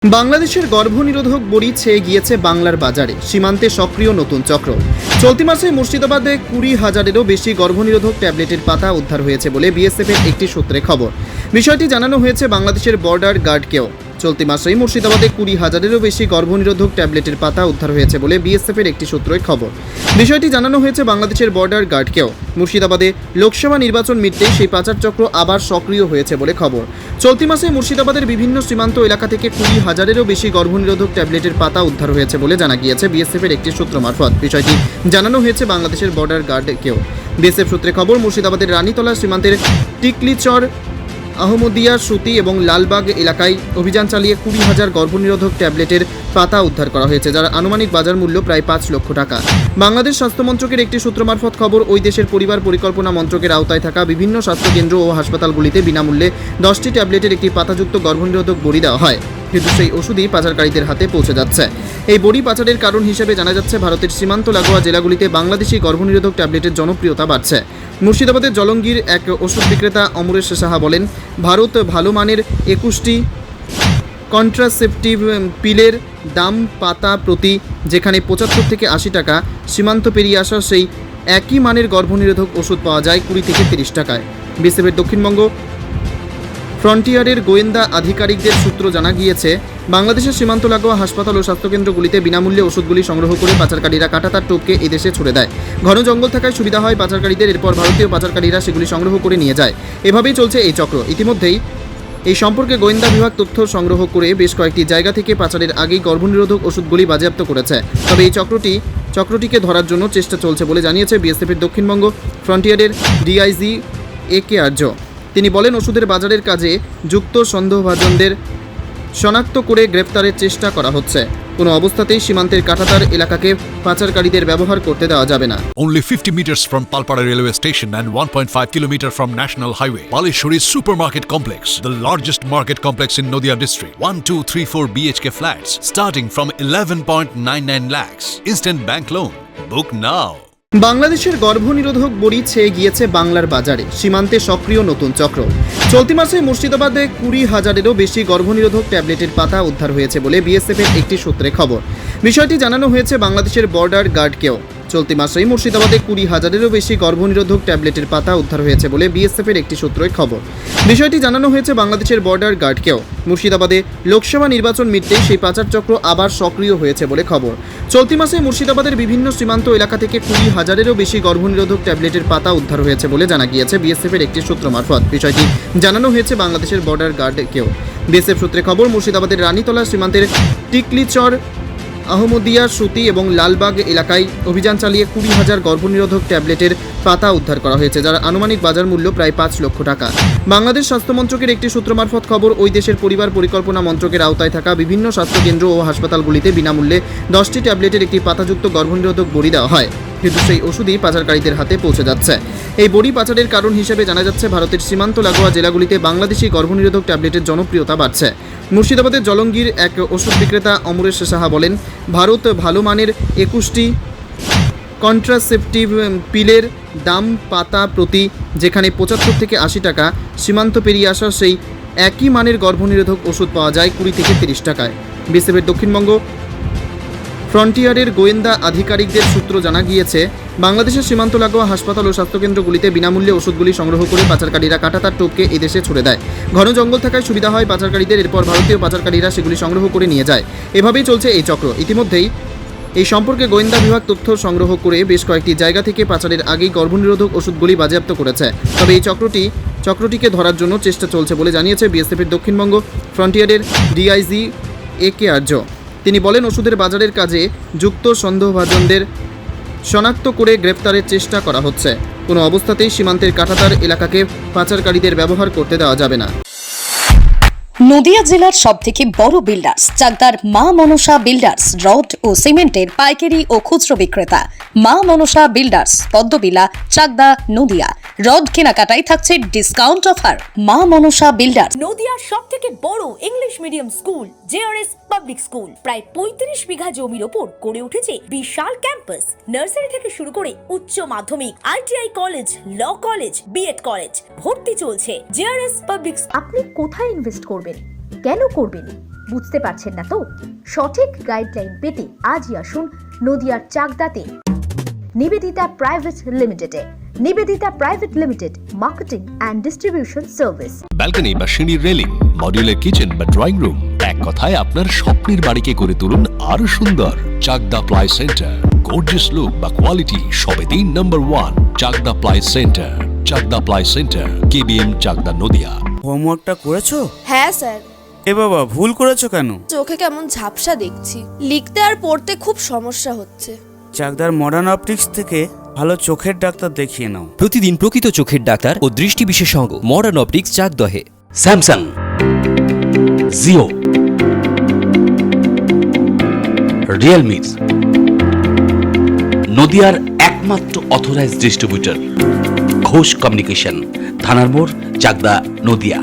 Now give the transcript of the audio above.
বাংলাদেশের গর্ভনিরোধক বড়ি ছেয়ে গিয়েছে বাংলার বাজারে। সীমান্তে সক্রিয় নতুন চক্র। চলতি মাসে মুর্শিদাবাদে 20,000-এরও বেশি গর্ভনিরোধক ট্যাবলেটের পাতা উদ্ধার হয়েছে বলে বিএসএফের একটি সূত্রে খবর। বিষয়টি জানানো হয়েছে বাংলাদেশের বর্ডার গার্ডকেও। চলতি মাসেই মুর্শিদাবাদে 20,000-এরও বেশি গর্ভনিরোধক ট্যাবলেটের পাতা উদ্ধার হয়েছে বলে বিএসএফের একটি সূত্রের খবর। বিষয়টি জানানো হয়েছে বাংলাদেশের বর্ডার গার্ডকেও। মুর্শিদাবাদে লোকসভা নির্বাচন মিটতেই সেই পাচার চক্র আবার সক্রিয় হয়েছে বলে খবর। চলতি মাসে মুর্শিদাবাদের বিভিন্ন সীমান্ত এলাকা থেকে 20,000-এরও বেশি গর্ভনিরোধক ট্যাবলেটের পাতা উদ্ধার হয়েছে বলে জানা গিয়েছে বিএসএফের একটি সূত্র মারফত। বিষয়টি জানানো হয়েছে বাংলাদেশের বর্ডার গার্ডকেও। বিএসএফ সূত্রে খবর, মুর্শিদাবাদের রানীতলা সীমান্তের টিকলিচর, আহমদিয়া, সুতি এবং লালবাগ এলাকায় অভিযান চালিয়ে 20,000 গর্ভনিরোধক ট্যাবলেটের পাতা উদ্ধার করা হয়েছে, যার আনুমানিক বাজার মূল্য প্রায় 5 লক্ষ টাকা। বাংলাদেশ স্বাস্থ্য মন্ত্রকের একটি সূত্র মারফত খবর, ওই দেশের পরিবার পরিকল্পনা মন্ত্রকের আওতায় থাকা বিভিন্ন স্বাস্থ্যকেন্দ্র ও হাসপাতালগুলিতে বিনামূল্যে 10টি ট্যাবলেটের একটি পাতাযুক্ত গর্ভনিরোধক বড়ি দেওয়া হয়, কিন্তু সেই ওষুধই পাচারকারীদের হাতে পৌঁছে যাচ্ছে। এই বড়ি পাচারের কারণ হিসেবে জানা যাচ্ছে, ভারতের সীমান্ত লাগোয়া জেলাগুলিতে বাংলাদেশি গর্ভনিরোধক ট্যাবলেটের জনপ্রিয়তা বাড়ছে। মুর্শিদাবাদের জলঙ্গির এক ওষুধ বিক্রেতা অমরেশ সাহা বলেন, ভারত ভালো মানের 21টি কন্ট্রাসেপটিভ পিলের দাম পাতা প্রতি যেখানে 75 থেকে 80 টাকা, সীমান্ত পেরিয়ে আসা সেই একই মানের গর্ভনিরোধক ওষুধ পাওয়া যায় 20 থেকে 30 টাকায়। বিএসএফের দক্ষিণবঙ্গ ফ্রন্টিয়ারের গোয়েন্দা আধিকারিকদের সূত্র জানা গিয়েছে, বাংলাদেশের সীমান্ত লাগোয়া হাসপাতাল ও স্বাস্থ্যকেন্দ্রগুলিতে বিনামূল্যে ওষুধগুলি সংগ্রহ করে পাচারকারীরা কাঁটাতার টোপকে এদেশে ছুড়ে দেয়। ঘন জঙ্গল থাকায় সুবিধা হয় পাচারকারীদের, এরপর ভারতীয় পাচারকারীরা সেগুলি সংগ্রহ করে নিয়ে যায়। এভাবেই চলছে এই চক্র। ইতিমধ্যেই এই সম্পর্কে গোয়েন্দা বিভাগ তথ্য সংগ্রহ করে বেশ কয়েকটি জায়গা থেকে পাচারের আগেই গর্ভনিরোধক ওষুধগুলি বাজেয়াপ্ত করেছে। তবে এই চক্রটিকে ধরার জন্য চেষ্টা চলছে বলে জানিয়েছে বিএসএফের দক্ষিণবঙ্গ ফ্রন্টিয়ারের ডিআইজি AK আর্য। তিনি বলেন, ওষুধের বাজারের কাজে যুক্ত সন্দেহভাজনদের শনাক্ত করে গ্রেপ্তারের চেষ্টা করা হচ্ছে। কোনো অবস্থাতেই সীমান্তের কাঁটাতার এলাকাকে পাচারকারীদের ব্যবহার করতে দেওয়া যাবে না। Only 50 meters from Palpara railway station and 1.5 kilometer from National Highway, Palishuri Supermarket Complex, the largest market complex in Nadia district. 1, 2, 3, 4 BHK flats starting from 11.99 lakhs. Instant bank loan. Book now. বাংলাদেশের গর্ভনিরোধক বড়ি ছেয়ে গিয়েছে বাংলার বাজারে। সীমান্তে সক্রিয় নতুন চক্র। চলতি মাসে মুর্শিদাবাদে 20,000-এরও বেশি গর্ভনিরোধক ট্যাবলেটের পাতা উদ্ধার হয়েছে বলে বিএসএফের একটি সূত্রে খবর। বিষয়টি জানানো হয়েছে বাংলাদেশের বর্ডার গার্ডকেও। চলতি মাসেই মুর্শিদাবাদে 20,000-এরও বেশি গর্ভনিরোধক ট্যাবলেটের পাতা উদ্ধার হয়েছে বলে বিএসএফের একটি সূত্রের খবর। বিষয়টি জানানো হয়েছে বাংলাদেশের বর্ডার গার্ডকেও। মুর্শিদাবাদে লোকসভা নির্বাচন মিটতেই সেই পাচার চক্র আবার সক্রিয় হয়েছে বলে খবর। চলতি মাসে মুর্শিদাবাদের বিভিন্ন সীমান্ত এলাকা থেকে 20,000-এরও বেশি গর্ভনিরোধক ট্যাবলেটের পাতা উদ্ধার হয়েছে বলে জানা গিয়েছে বিএসএফের একটি সূত্র মারফত। বিষয়টি জানানো হয়েছে বাংলাদেশের বর্ডার গার্ডকেও। বিএসএফ সূত্রে খবর, মুর্শিদাবাদের রানীতলা সীমান্তের টিকলিচর, আহমদিয়া, সুতি এবং লালবাগ এলাকায় অভিযান চালিয়ে 20,000 গর্ভনিরোধক ট্যাবলেটের পাতা উদ্ধার করা হয়েছে, যার আনুমানিক বাজার মূল্য প্রায় 5 লক্ষ টাকা। বাংলাদেশ স্বাস্থ্য মন্ত্রকের একটি সূত্র মারফত খবর, ওই দেশের পরিবার পরিকল্পনা মন্ত্রকের আওতায় থাকা বিভিন্ন স্বাস্থ্যকেন্দ্র ও হাসপাতালগুলিতে বিনামূল্যে 10টি ট্যাবলেটের একটি পাতাযুক্ত গর্ভনিরোধক বড়ি দেওয়া হয়, কিন্তু সেই ওষুধই পাচারকারীদের হাতে পৌঁছে যাচ্ছে। এই বড়ি পাচারের কারণ হিসেবে জানা যাচ্ছে, ভারতের সীমান্ত লাগোয়া জেলাগুলিতে বাংলাদেশি গর্ভনিরোধক ট্যাবলেটের জনপ্রিয়তা বাড়ছে। মুর্শিদাবাদের জলঙ্গির এক ওষুধ বিক্রেতা অমরেশ সাহা বলেন, ভারত ভালো মানের 21টি কন্ট্রাসেপটিভ পিলের দাম পাতা প্রতি যেখানে 75 থেকে 80 টাকা, সীমান্ত পেরিয়ে আসা সেই একই মানের গর্ভনিরোধক ওষুধ পাওয়া যায় 20 থেকে 30 টাকায়। বিএসএফের দক্ষিণবঙ্গ ফ্রন্টিয়ারের গোয়েন্দা আধিকারিকদের সূত্র জানা গিয়েছে, বাংলাদেশের সীমান্ত লাগোয়া হাসপাতাল ও স্বাস্থ্যকেন্দ্রগুলিতে বিনামূল্যে ওষুধগুলি সংগ্রহ করে পাচারকারীরা কাঁটাতার টোপকে এদেশে ছুড়ে দেয়। ঘন জঙ্গল থাকায় সুবিধা হয় পাচারকারীদের, এরপর ভারতীয় পাচারকারীরা সেগুলি সংগ্রহ করে নিয়ে যায়। এভাবেই চলছে এই চক্র। ইতিমধ্যেই এই সম্পর্কে গোয়েন্দা বিভাগ তথ্য সংগ্রহ করে বেশ কয়েকটি জায়গা থেকে পাচারের আগেই গর্ভনিরোধক ওষুধগুলি বাজেয়াপ্ত করেছে। তবে এই চক্রটিকে ধরার জন্য চেষ্টা চলছে বলে জানিয়েছে বিএসএফের দক্ষিণবঙ্গ ফ্রন্টিয়ারের ডিআইজি AK আর্য। তিনি বলেন, ওষুধের বাজারের কাজে যুক্ত সন্দেহভাজনদের শনাক্ত করে গ্রেপ্তারের চেষ্টা করা হচ্ছে। কোনো অবস্থাতেই সীমান্তের কাঁটাতার এলাকাকে পাচারকারীদের ব্যবহার করতে দেওয়া যাবে না। নদিয়া জেলার সবথেকে বড় বিল্ডার্স চাকদার মা মনসা বিল্ডার্স, রড ও সিমেন্টের পাইকারি ও খুচরো বিক্রেতা। মা মনসা বিল্ডার্স, পদ্মবিলা, চাকদা, নদিয়া। রড কেনাকাটায় থাকছে ডিসকাউন্ট অফার। মা মনসা বিল্ডার্স। নদিয়ার সবথেকে বড় English medium school JRS public school, প্রায় 35 বিঘা জমির ওপর গড়ে উঠেছে বিশাল ক্যাম্পাস। নার্সারি থেকে শুরু করে উচ্চ মাধ্যমিক, ITI college, law college, BEd college, ভর্তি চলছে। JRS public. আপনি কোথায় ইনভেস্ট করবেন, কেন করবেন, বুঝতে পারছেন না তো? সঠিক গাইডলাইন পেতে আজই আসুন নদিয়ার চাকদাতে নিবেদিতা প্রাইভেট লিমিটেডে। Nivedita private limited, marketing and distribution service. Balcony বা সিঁড়ির রেলিং, মডিউলার কিচেন বা ড্রয়িং রুম, এক কথায় আপনার স্বপ্নের বাড়িকে করে তুলুন আরো সুন্দর। Chakda ply centre, gorgeous look বা কোয়ালিটি সবে 3 number 1 Chakda ply centre. Chakda ply centre, KBM, Chakda, Nadia. হোমওয়ার্কটা করেছো? হ্যাঁ স্যার। এ বাবা, ভুল করেছো কেন? চোখে কেমন ঝাপসা দেখছি, লিখতে আর পড়তে খুব সমস্যা হচ্ছে। চাকদার মডার্ন অপটিক্স থেকে ভালো চোখের ডাক্তার দেখিয়ে নাও। প্রতিদিন প্রকৃত চোখের ডাক্তার ও দৃষ্টি বিশেষজ্ঞ মডার্ন অপটিক্স, চাকদহে। স্যামসাং, জিও, রিয়েলমি, নদিয়ার একমাত্র অথরাইজড ডিস্ট্রিবিউটর ঘোষ কমিউনিকেশন, থানার মোড়, চাকদা, নদিয়া।